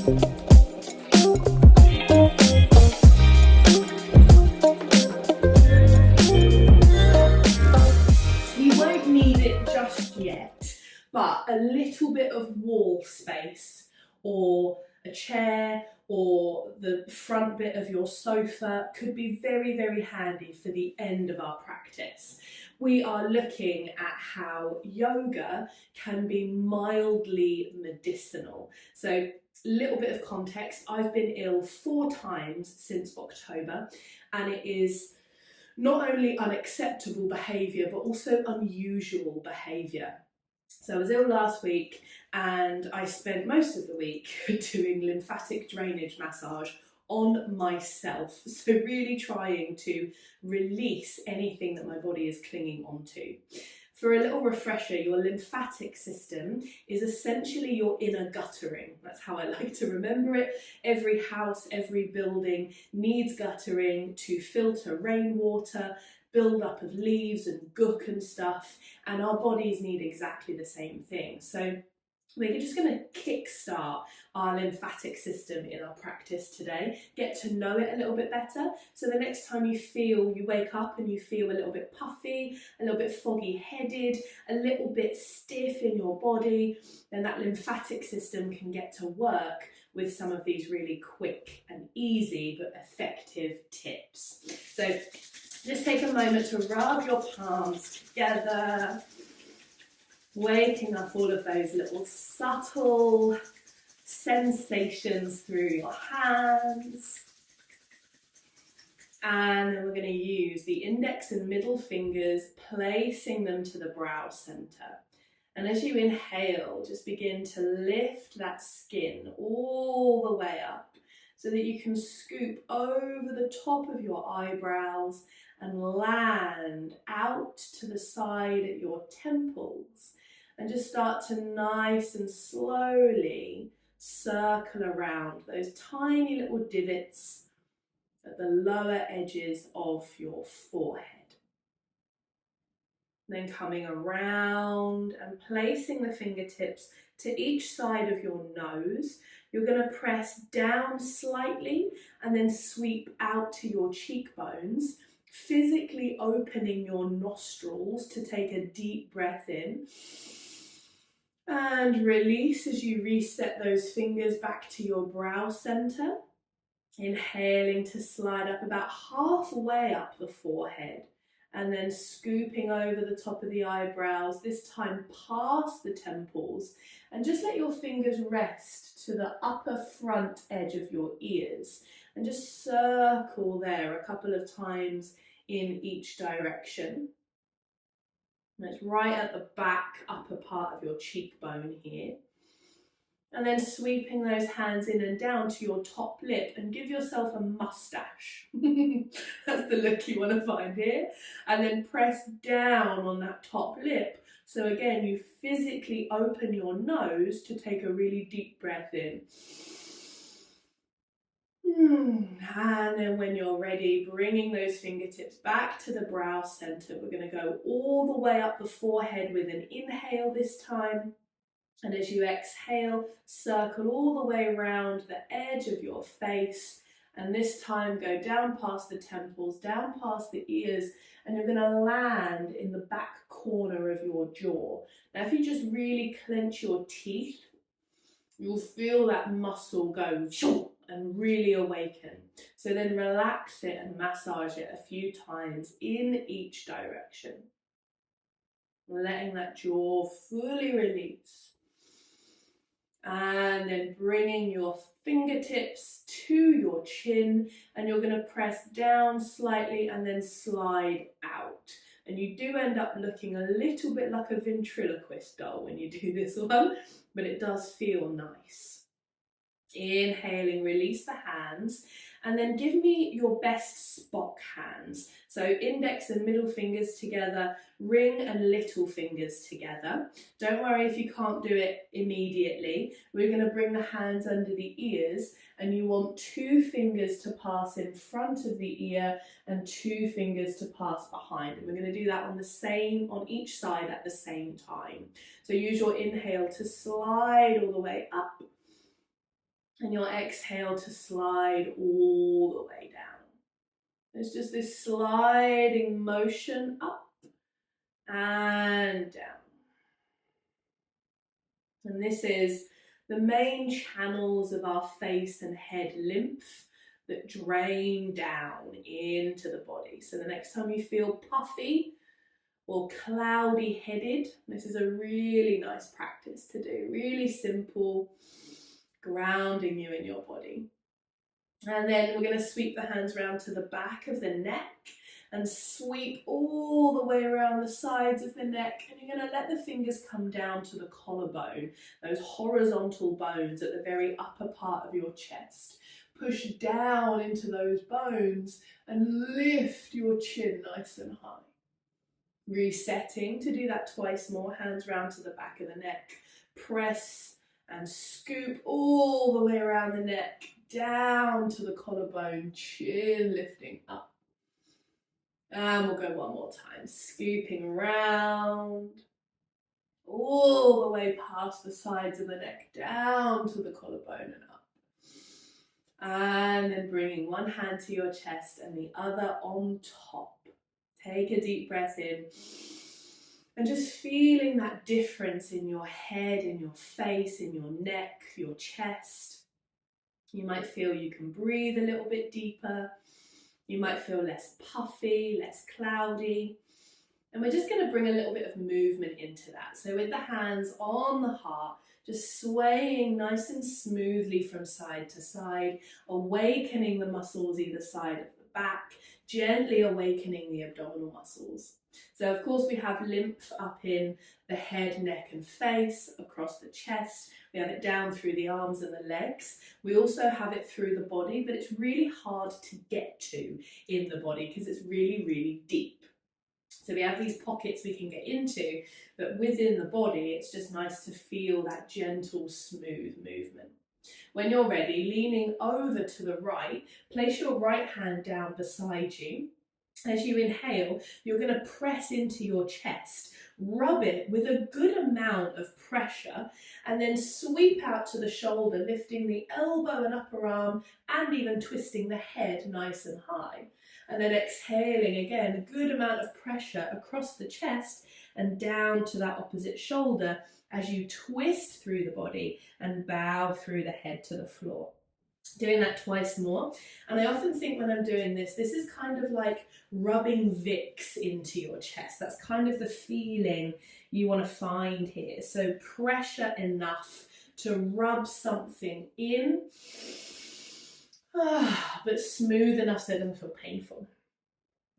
You won't need it just yet, but a little bit of wall space or a chair or the front bit of your sofa could be very, very handy for the end of our practice. We are looking at how yoga can be mildly medicinal. So, little bit of context, I've been ill 4 times since October, and it is not only unacceptable behaviour but also unusual behaviour. So I was ill last week and I spent most of the week doing lymphatic drainage massage on myself. So really trying to release anything that my body is clinging onto. For a little refresher, your lymphatic system is essentially your inner guttering. That's how I like to remember it. Every house, every building needs guttering to filter rainwater, build up of leaves and gook and stuff, and our bodies need exactly the same thing. So we're just going to kickstart our lymphatic system in our practice today, get to know it a little bit better. So the next time you wake up and you feel a little bit puffy, a little bit foggy headed, a little bit stiff in your body, then that lymphatic system can get to work with some of these really quick and easy but effective tips. So just take a moment to rub your palms together, waking up all of those little subtle sensations through your hands. And then we're going to use the index and middle fingers, placing them to the brow center. And as you inhale, just begin to lift that skin all the way up so that you can scoop over the top of your eyebrows and land out to the side at your temples. And just start to nice and slowly circle around those tiny little divots at the lower edges of your forehead. Then coming around and placing the fingertips to each side of your nose, you're going to press down slightly and then sweep out to your cheekbones, physically opening your nostrils to take a deep breath in. And release as you reset those fingers back to your brow center. Inhaling to slide up about halfway up the forehead and then scooping over the top of the eyebrows, this time past the temples, and just let your fingers rest to the upper front edge of your ears and just circle there a couple of times in each direction. And it's right at the back upper part of your cheekbone here. And then sweeping those hands in and down to your top lip and give yourself a mustache. That's the look you want to find here. And then press down on that top lip. So again, you physically open your nose to take a really deep breath in. And then when you're ready, bringing those fingertips back to the brow center. We're going to go all the way up the forehead with an inhale this time. And as you exhale, circle all the way around the edge of your face. And this time go down past the temples, down past the ears, and you're going to land in the back corner of your jaw. Now, if you just really clench your teeth, you'll feel that muscle go and really awaken. So then relax it and massage it a few times in each direction. Letting that jaw fully release. And then bringing your fingertips to your chin, and you're going to press down slightly and then slide out. And you do end up looking a little bit like a ventriloquist doll when you do this one, but it does feel nice. Inhaling, release the hands, and then give me your best Spock hands. So index and middle fingers together, ring and little fingers together. Don't worry if you can't do it immediately. We're going to bring the hands under the ears, and you want 2 fingers to pass in front of the ear and 2 fingers to pass behind. And we're going to do that on each side at the same time. So use your inhale to slide all the way up. And your exhale to slide all the way down. There's just this sliding motion up and down. And this is the main channels of our face and head lymph that drain down into the body. So the next time you feel puffy or cloudy headed, this is a really nice practice to do. Really simple, grounding you in your body. And then we're going to sweep the hands around to the back of the neck and sweep all the way around the sides of the neck. And you're going to let the fingers come down to the collarbone, those horizontal bones at the very upper part of your chest. Push down into those bones and lift your chin nice and high. Resetting to do that twice more, hands round to the back of the neck. Press and scoop all the way around the neck, down to the collarbone, chin lifting up. And we'll go one more time, scooping round, all the way past the sides of the neck, down to the collarbone and up. And then bringing one hand to your chest and the other on top. Take a deep breath in and just feeling that difference in your head, in your face, in your neck, your chest. You might feel you can breathe a little bit deeper. You might feel less puffy, less cloudy. And we're just going to bring a little bit of movement into that. So with the hands on the heart, just swaying nice and smoothly from side to side, awakening the muscles either side of the back, gently awakening the abdominal muscles. So of course we have lymph up in the head, neck and face, across the chest. We have it down through the arms and the legs. We also have it through the body, but it's really hard to get to in the body because it's really, really deep. So we have these pockets we can get into, but within the body, it's just nice to feel that gentle, smooth movement. When you're ready, leaning over to the right, place your right hand down beside you. As you inhale, you're going to press into your chest, rub it with a good amount of pressure, and then sweep out to the shoulder, lifting the elbow and upper arm, and even twisting the head nice and high. And then exhaling again, a good amount of pressure across the chest and down to that opposite shoulder as you twist through the body and bow through the head to the floor. Doing that twice more. And I often think when I'm doing this, this is kind of like rubbing Vicks into your chest. That's kind of the feeling you want to find here. So pressure enough to rub something in, but smooth enough so it doesn't feel painful.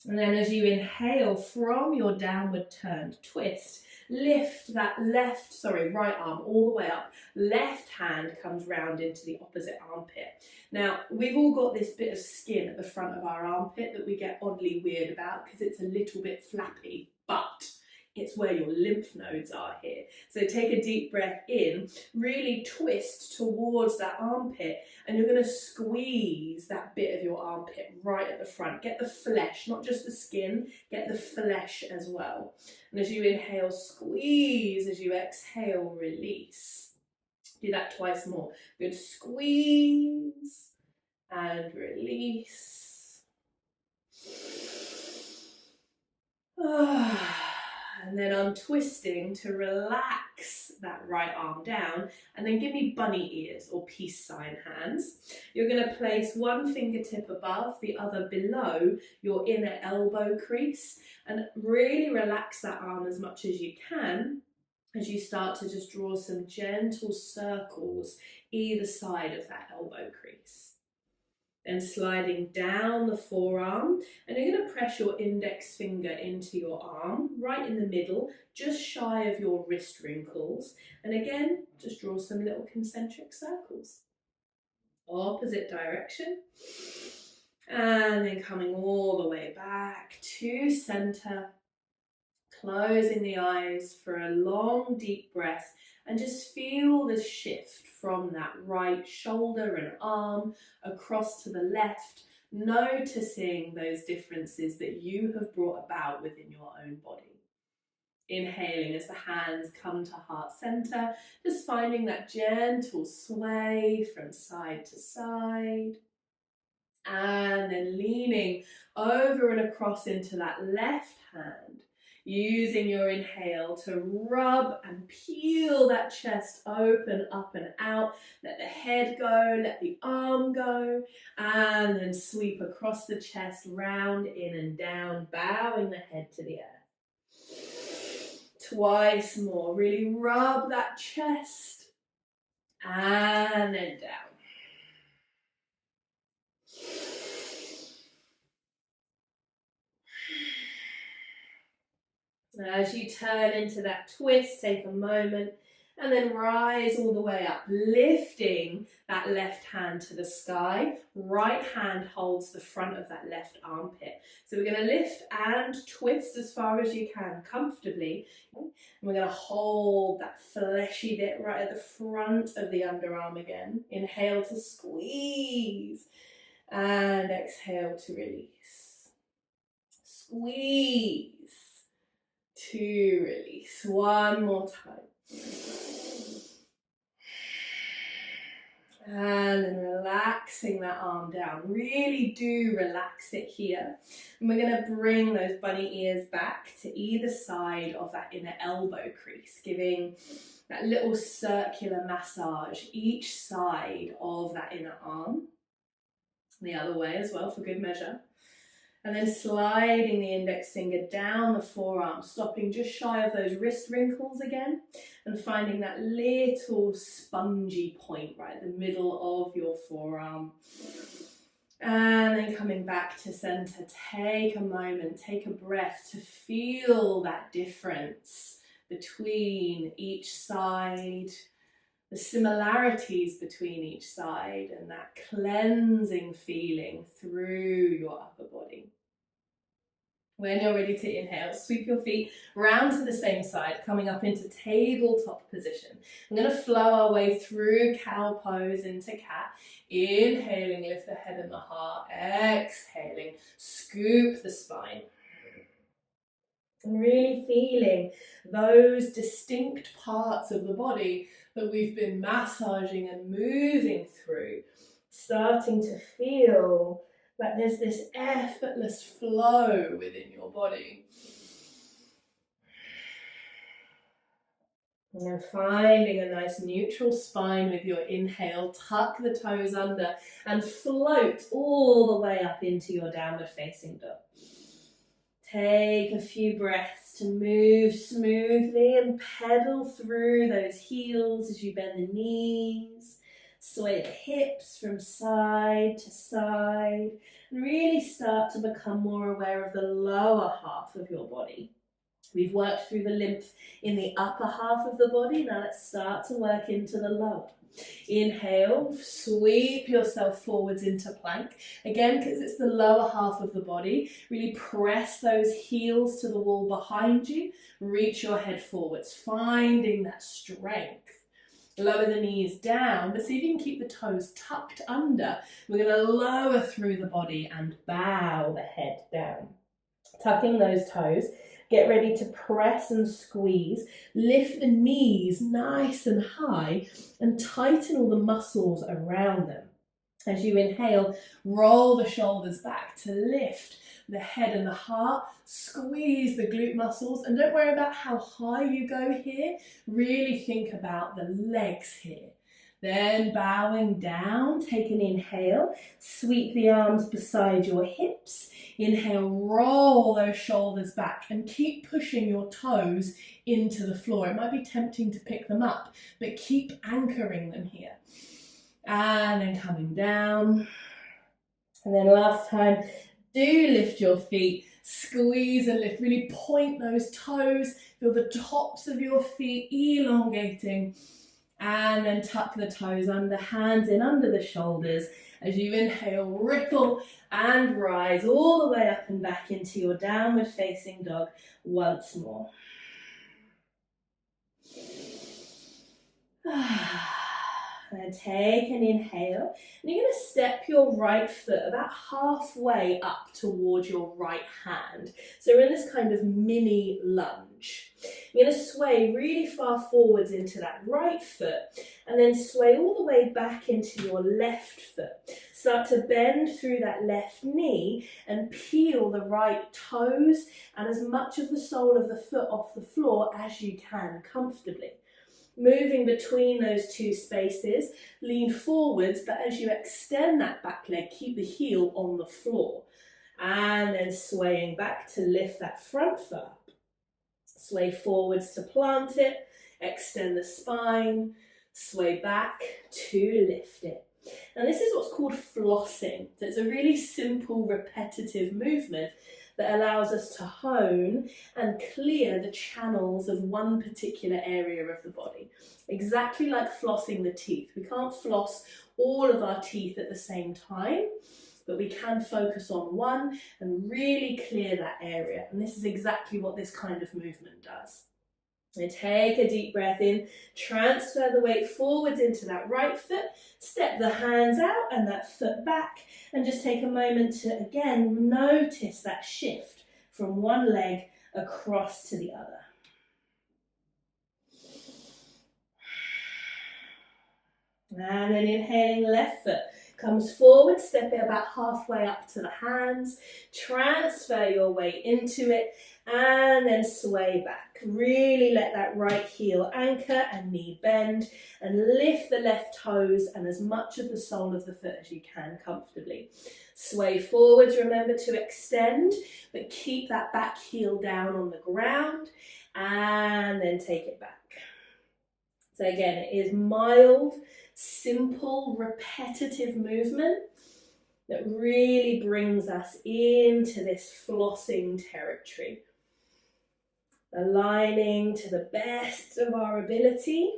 And then as you inhale from your downward turned twist, lift that right arm all the way up. Left hand comes round into the opposite armpit. Now, we've all got this bit of skin at the front of our armpit that we get oddly weird about because it's a little bit flappy, but it's where your lymph nodes are here. So take a deep breath in, really twist towards that armpit, and you're going to squeeze that bit of your armpit right at the front. Get the flesh, not just the skin, get the flesh as well. And as you inhale, squeeze. As you exhale, release. Do that twice more. Good, squeeze and release. And then untwisting to relax that right arm down, and then give me bunny ears or peace sign hands. You're going to place one fingertip above, the other below your inner elbow crease, and really relax that arm as much as you can as you start to just draw some gentle circles either side of that elbow crease. Then sliding down the forearm, and you're going to press your index finger into your arm, right in the middle, just shy of your wrist wrinkles. And again, just draw some little concentric circles. Opposite direction. And then coming all the way back to center. Closing the eyes for a long, deep breath. And just feel the shift from that right shoulder and arm across to the left, noticing those differences that you have brought about within your own body. Inhaling as the hands come to heart center, just finding that gentle sway from side to side. And then leaning over and across into that left hand, using your inhale to rub and peel that chest open, up and out. Let the head go, let the arm go, and then sweep across the chest, round, in and down, bowing the head to the earth. Twice more, really rub that chest, and then down. As you turn into that twist, take a moment and then rise all the way up, lifting that left hand to the sky. Right hand holds the front of that left armpit. So we're going to lift and twist as far as you can comfortably. And we're going to hold that fleshy bit right at the front of the underarm again. Inhale to squeeze and exhale to release. Squeeze. To release. One more time. And then relaxing that arm down. Really do relax it here. And we're going to bring those bunny ears back to either side of that inner elbow crease, giving that little circular massage each side of that inner arm. The other way as well for good measure. And then sliding the index finger down the forearm, stopping just shy of those wrist wrinkles again, and finding that little spongy point right in the middle of your forearm. And then coming back to center, take a moment, take a breath to feel that difference between each side, the similarities between each side, and that cleansing feeling through your upper body. When you're ready to inhale, sweep your feet round to the same side, coming up into tabletop position. I'm going to flow our way through cow pose into cat. Inhaling, lift the head and the heart. Exhaling, scoop the spine. And really feeling those distinct parts of the body that we've been massaging and moving through, starting to feel like there's this effortless flow within your body. And then finding a nice neutral spine with your inhale, tuck the toes under and float all the way up into your downward facing dog. Take a few breaths to move smoothly and pedal through those heels as you bend the knees. Sway the hips from side to side and really start to become more aware of the lower half of your body. We've worked through the lymph in the upper half of the body. Now let's start to work into the lower. Inhale, sweep yourself forwards into plank. Again, because it's the lower half of the body, really press those heels to the wall behind you. Reach your head forwards, finding that strength. Lower the knees down, but see if you can keep the toes tucked under. We're going to lower through the body and bow the head down. Tucking those toes. Get ready to press and squeeze. Lift the knees nice and high and tighten all the muscles around them. As you inhale, roll the shoulders back to lift the head and the heart. Squeeze the glute muscles and don't worry about how high you go here. Really think about the legs here. Then bowing down, take an inhale, sweep the arms beside your hips. Inhale, roll those shoulders back and keep pushing your toes into the floor. It might be tempting to pick them up, but keep anchoring them here. And then coming down. And then last time, do lift your feet, squeeze and lift. Really point those toes, feel the tops of your feet elongating. And then tuck the toes under, hands in under the shoulders. As you inhale, ripple and rise all the way up and back into your downward facing dog once more. And take an inhale, and you're going to step your right foot about halfway up towards your right hand. So we're in this kind of mini lunge. You're going to sway really far forwards into that right foot, and then sway all the way back into your left foot. Start to bend through that left knee and peel the right toes and as much of the sole of the foot off the floor as you can comfortably. Moving between those two spaces, lean forwards, but as you extend that back leg, keep the heel on the floor. And then swaying back to lift that front foot up. Sway forwards to plant it, extend the spine, sway back to lift it. And this is what's called flossing. So it's a really simple, repetitive movement that allows us to hone and clear the channels of one particular area of the body. Exactly like flossing the teeth. We can't floss all of our teeth at the same time, but we can focus on one and really clear that area. And this is exactly what this kind of movement does. And take a deep breath in, transfer the weight forwards into that right foot, step the hands out and that foot back, and just take a moment to again notice that shift from one leg across to the other. And then inhaling, left foot comes forward, step it about halfway up to the hands, transfer your weight into it, and then sway back. Really let that right heel anchor and knee bend, and lift the left toes and as much of the sole of the foot as you can comfortably. Sway forwards, remember to extend, but keep that back heel down on the ground, and then take it back. So again, it is mild, simple, repetitive movement that really brings us into this flossing territory. Aligning to the best of our ability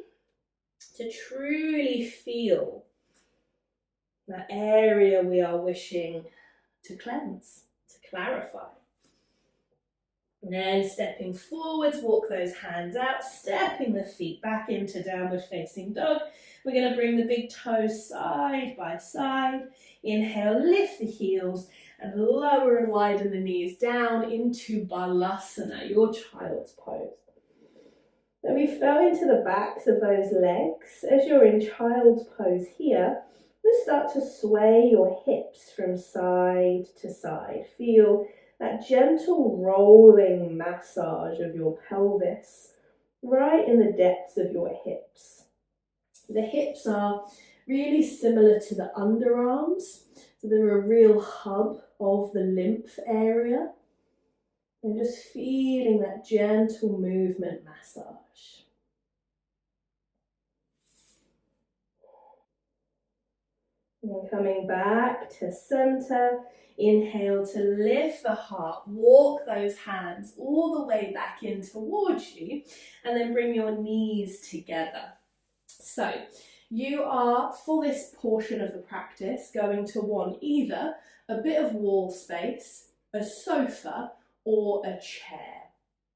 to truly feel that area we are wishing to cleanse, to clarify. And then stepping forwards, walk those hands out, stepping the feet back into downward facing dog. We're going to bring the big toes side by side. Inhale, lift the heels and lower and widen the knees down into Balasana, your child's pose. Then we fell into the backs of those legs. As you're in child's pose here, just start to sway your hips from side to side. Feel that gentle rolling massage of your pelvis right in the depths of your hips. The hips are really similar to the underarms, so they're a real hub of the lymph area. And just feeling that gentle movement massage. And coming back to center, inhale to lift the heart, walk those hands all the way back in towards you, and then bring your knees together. So you are, for this portion of the practice, going to want either a bit of wall space, a sofa, or a chair.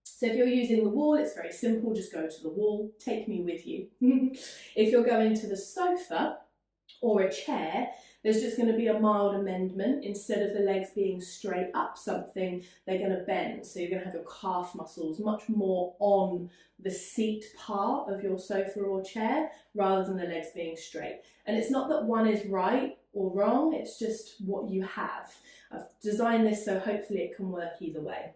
So if you're using the wall, it's very simple, just go to the wall, take me with you. If you're going to the sofa or a chair, there's just going to be a mild amendment. Instead of the legs being straight up something, they're going to bend. So you're going to have your calf muscles much more on the seat part of your sofa or chair rather than the legs being straight. And it's not that one is right or wrong, it's just what you have. I've designed this so hopefully it can work either way.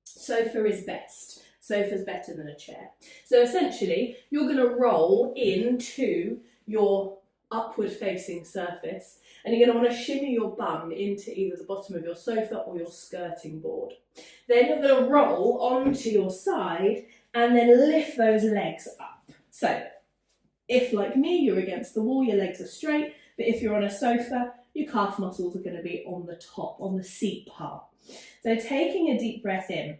Sofa is best. Sofa's better than a chair. So essentially, you're going to roll into your upward facing surface, and you're going to want to shimmy your bum into either the bottom of your sofa or your skirting board. Then you're going to roll onto your side and then lift those legs up. So if, like me, you're against the wall, your legs are straight, but if you're on a sofa, your calf muscles are going to be on the top, on the seat part. So taking a deep breath in,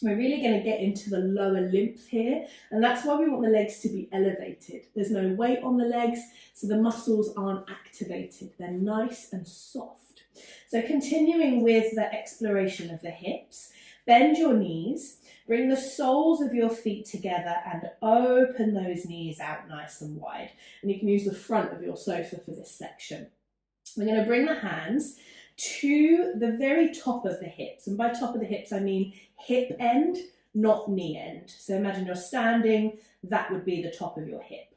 we're really going to get into the lower lymph here, and that's why we want the legs to be elevated. There's no weight on the legs, so the muscles aren't activated. They're nice and soft. So continuing with the exploration of the hips, Bend your knees, bring the soles of your feet together and open those knees out nice and wide. And you can use the front of your sofa for this section. We're going to bring the hands to the very top of the hips. And by top of the hips, I mean hip end, not knee end. So imagine you're standing, that would be the top of your hip.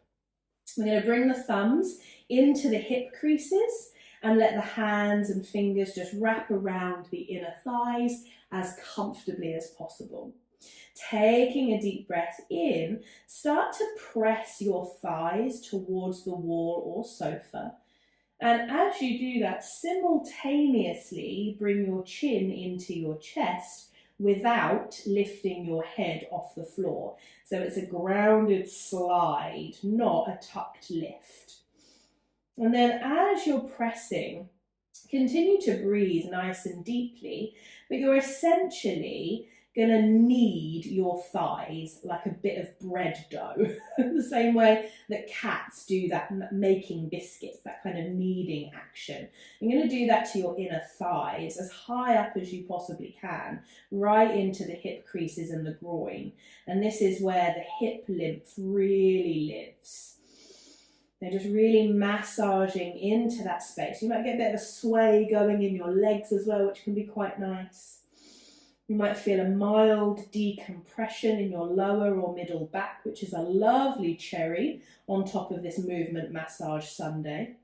We're going to bring the thumbs into the hip creases and let the hands and fingers just wrap around the inner thighs as comfortably as possible. Taking a deep breath in, start to press your thighs towards the wall or sofa. And as you do that, simultaneously bring your chin into your chest without lifting your head off the floor. So it's a grounded slide, not a tucked lift. And then as you're pressing, continue to breathe nice and deeply, but you're essentially going to knead your thighs like a bit of bread dough, the same way that cats do that making biscuits, that kind of kneading action. You're going to do that to your inner thighs as high up as you possibly can, right into the hip creases and the groin. And this is where the hip lymph really lives. They're just really massaging into that space. You might get a bit of a sway going in your legs as well, which can be quite nice. You might feel a mild decompression in your lower or middle back, which is a lovely cherry on top of this movement massage Sunday.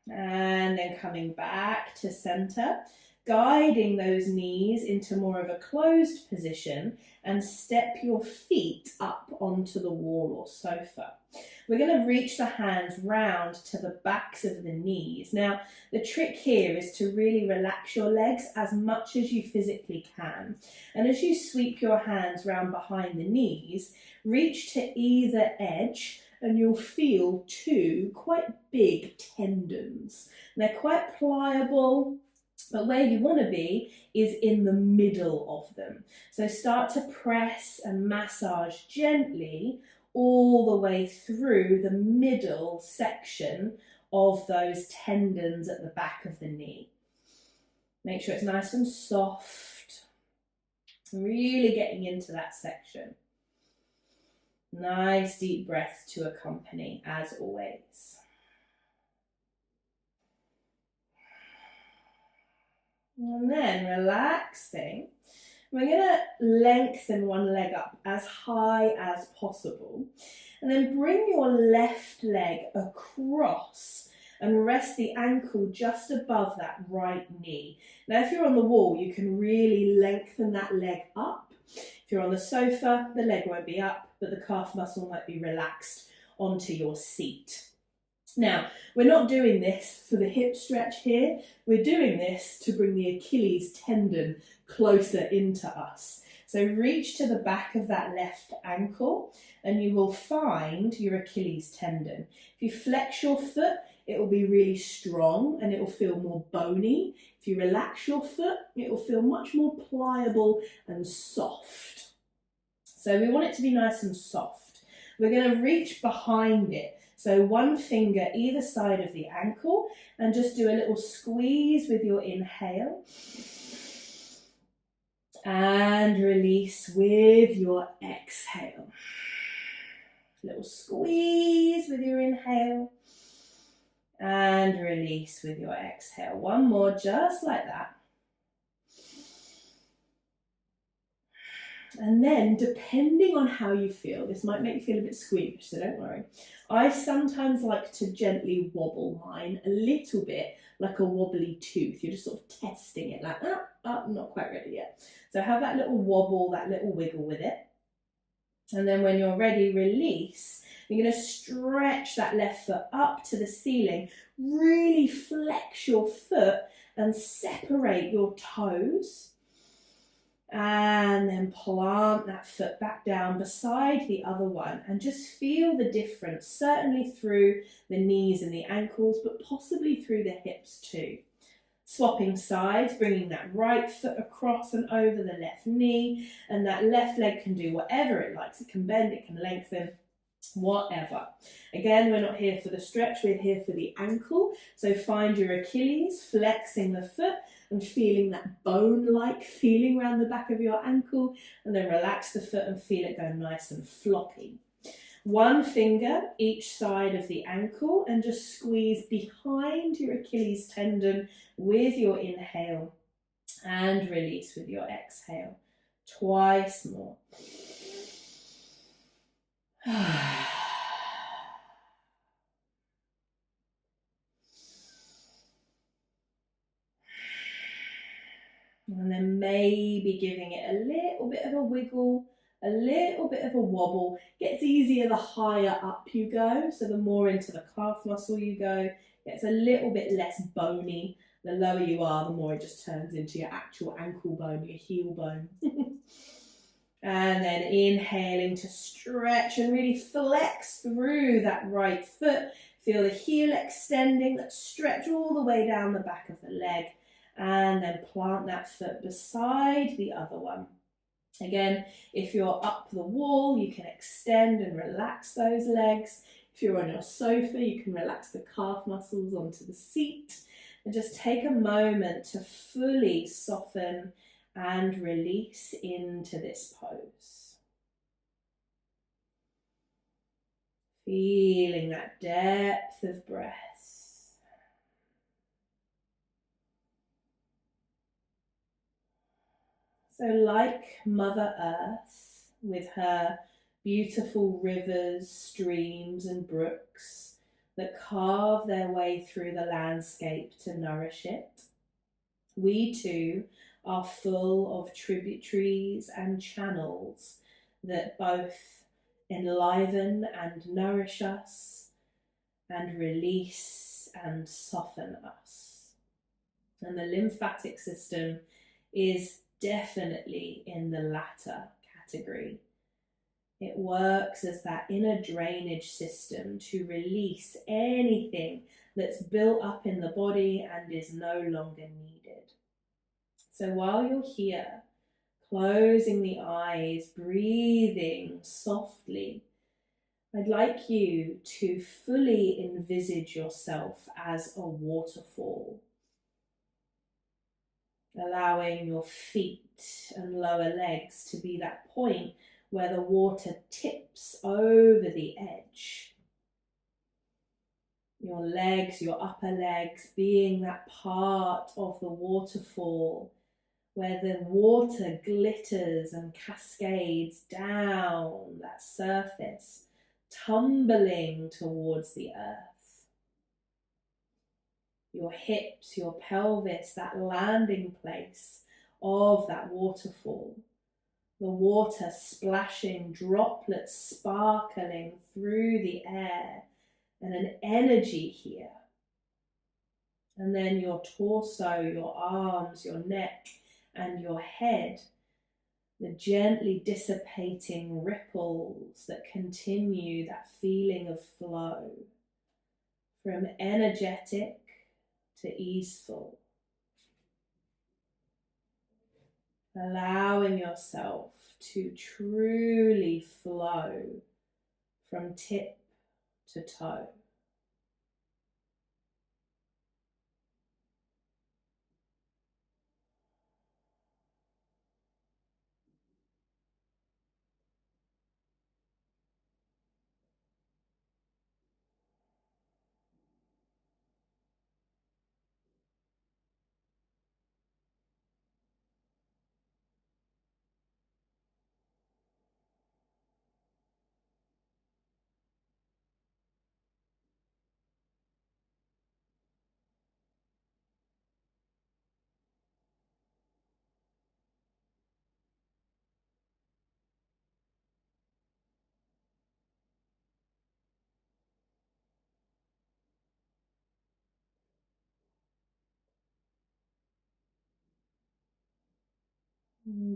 And then coming back to center, guiding those knees into more of a closed position and step your feet up onto the wall or sofa. We're going to reach the hands round to the backs of the knees. Now, the trick here is to really relax your legs as much as you physically can. And as you sweep your hands round behind the knees, reach to either edge and you'll feel two quite big tendons. And they're quite pliable, but where you want to be is in the middle of them. So start to press and massage gently all the way through the middle section of those tendons at the back of the knee. Make sure it's nice and soft, really getting into that section. Nice deep breaths to accompany, as always. And then relaxing, we're going to lengthen one leg up as high as possible and then bring your left leg across and rest the ankle just above that right knee. Now if you're on the wall, you can really lengthen that leg up. If you're on the sofa, the leg won't be up, but the calf muscle might be relaxed onto your seat. Now, we're not doing this for the hip stretch here. We're doing this to bring the Achilles tendon closer into us. So reach to the back of that left ankle and you will find your Achilles tendon. If you flex your foot, it will be really strong and it will feel more bony. If you relax your foot, it will feel much more pliable and soft. So we want it to be nice and soft. We're going to reach behind it. So one finger either side of the ankle and just do a little squeeze with your inhale. And release with your exhale. Little squeeze with your inhale. And release with your exhale. One more just like that. And then, depending on how you feel, this might make you feel a bit squeamish, so don't worry. I sometimes like to gently wobble mine a little bit like a wobbly tooth. You're just sort of testing it like, not quite ready yet. So have that little wobble, that little wiggle with it. And then when you're ready, release. You're going to stretch that left foot up to the ceiling. Really flex your foot and separate your toes. And then plant that foot back down beside the other one and just feel the difference, certainly through the knees and the ankles, but possibly through the hips too. Swapping sides, bringing that right foot across and over the left knee, and that left leg can do whatever it likes. It can bend, it can lengthen. whatever. Again, we're not here for the stretch, we're here for the ankle. So find your Achilles, flexing the foot and feeling that bone-like feeling around the back of your ankle, and then relax the foot and feel it go nice and floppy. One finger each side of the ankle and just squeeze behind your Achilles tendon with your inhale and release with your exhale. Twice more. And then maybe giving it a little bit of a wiggle, a little bit of a wobble. Gets easier the higher up you go, so the more into the calf muscle you go. Gets a little bit less bony. The lower you are, the more it just turns into your actual ankle bone, your heel bone. And then inhaling to stretch and really flex through that right foot. Feel the heel extending, that stretch all the way down the back of the leg. And then plant that foot beside the other one. Again, if you're up the wall, you can extend and relax those legs. If you're on your sofa, you can relax the calf muscles onto the seat. And just take a moment to fully soften and release into this pose. Feeling that depth of breath. So like Mother Earth, with her beautiful rivers, streams and brooks that carve their way through the landscape to nourish it, we too are full of tributaries and channels that both enliven and nourish us and release and soften us. And the lymphatic system is definitely in the latter category. It works as that inner drainage system to release anything that's built up in the body and is no longer needed. So while you're here, closing the eyes, breathing softly, I'd like you to fully envisage yourself as a waterfall, allowing your feet and lower legs to be that point where the water tips over the edge. Your legs, your upper legs, being that part of the waterfall where the water glitters and cascades down that surface, tumbling towards the earth. Your hips, your pelvis, that landing place of that waterfall. The water splashing, droplets sparkling through the air, and an energy here. And then your torso, your arms, your neck, and your head, the gently dissipating ripples that continue that feeling of flow, from energetic to easeful. Allowing yourself to truly flow from tip to toe.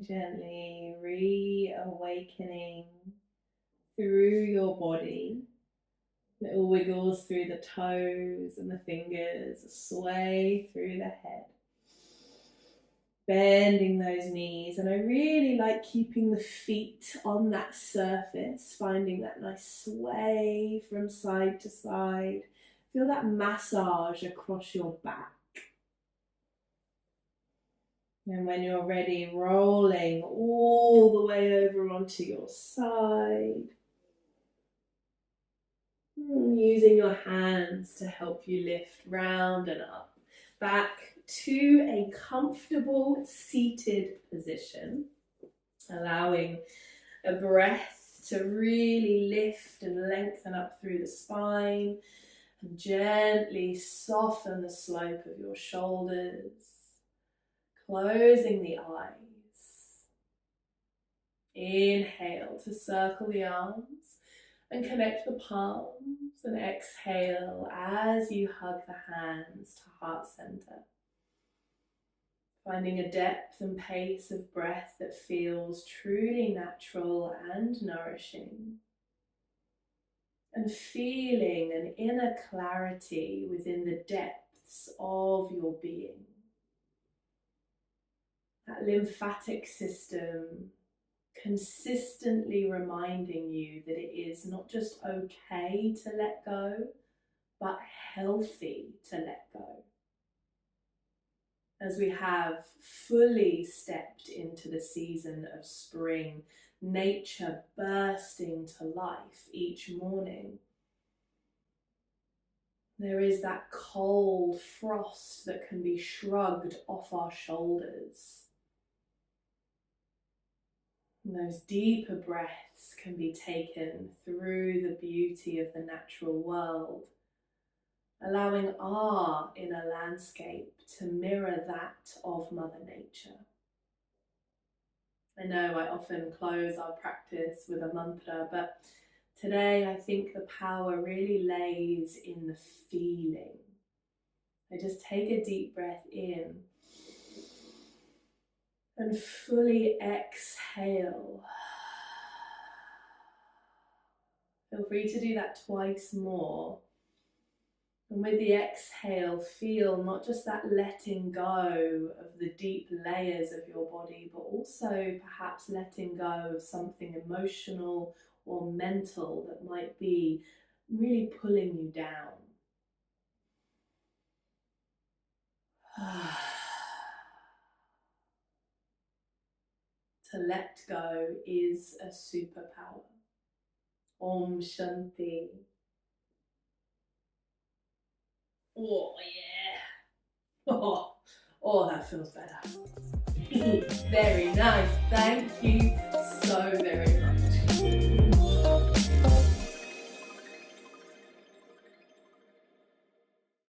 Gently reawakening through your body. Little wiggles through the toes and the fingers, a sway through the head. Bending those knees, and I really like keeping the feet on that surface, finding that nice sway from side to side. Feel that massage across your back. And when you're ready, rolling all the way over onto your side. Using your hands to help you lift round and up. Back to a comfortable seated position. Allowing a breath to really lift and lengthen up through the spine. And gently soften the slope of your shoulders. Closing the eyes. Inhale to circle the arms and connect the palms, and exhale as you hug the hands to heart center. Finding a depth and pace of breath that feels truly natural and nourishing. And feeling an inner clarity within the depths of your being. That lymphatic system consistently reminding you that it is not just okay to let go, but healthy to let go. As we have fully stepped into the season of spring, nature bursting to life each morning, there is that cold frost that can be shrugged off our shoulders. And those deeper breaths can be taken through the beauty of the natural world, allowing our inner landscape to mirror that of Mother Nature. I know I often close our practice with a mantra, but today I think the power really lays in the feeling. I just take a deep breath in and fully exhale. Feel free to do that twice more. And with the exhale, feel not just that letting go of the deep layers of your body, but also perhaps letting go of something emotional or mental that might be really pulling you down. To let go is a superpower. Om Shanti. Oh yeah. Oh, that feels better. Very nice. Thank you so very much.